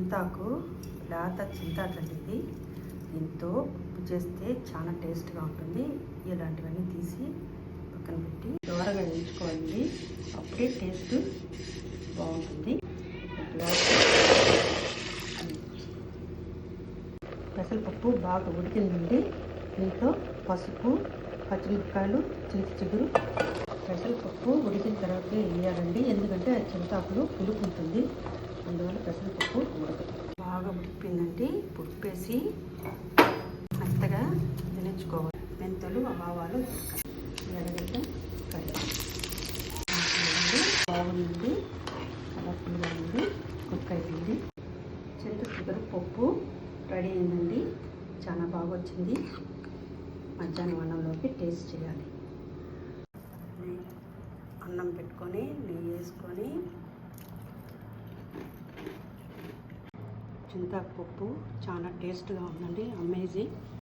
చింతాకు, లేత చింతాకు అండి ఇది. దీంతో ఉప్పు చేస్తే చాలా టేస్ట్గా ఉంటుంది. ఇలాంటివన్నీ తీసి పక్కన పెట్టి దూరగా వేయించుకోవాలండి, అప్పుడే టేస్ట్ బాగుంటుంది. పెసరపప్పు బాగా ఉడికిందండి. దీంతో పసుపు, పచ్చిమిరపకాయలు, చింత చిగురు. పెసరపప్పు ఉడికిన తర్వాత వేయాలండి, ఎందుకంటే చింతాకులు పులుపు ఉంటుంది, అందువల్ల పెసరపప్పు ఉడకదు. బాగా ఉడికిపోయిందండి. ఉడిపేసి మెత్తగా దించుకోవాలి. మెంతులు, ఆవాలు, ఎర్రగడ్డ, కరివేపాకు బాగుంది. కలర్ఫుల్గా ఉంది, కుక్ అయిపోయింది. చింత చిగురు పప్పు రెడీ అయిందండి. చాలా బాగా వచ్చింది. మధ్యాహ్నం అన్నంలోకి టేస్ట్ చేయాలి. అన్నం పెట్టుకొని నెయ్యి వేసుకొని చింతాకు పప్పు చాలా టేస్ట్గా ఉందండి, అమేజింగ్.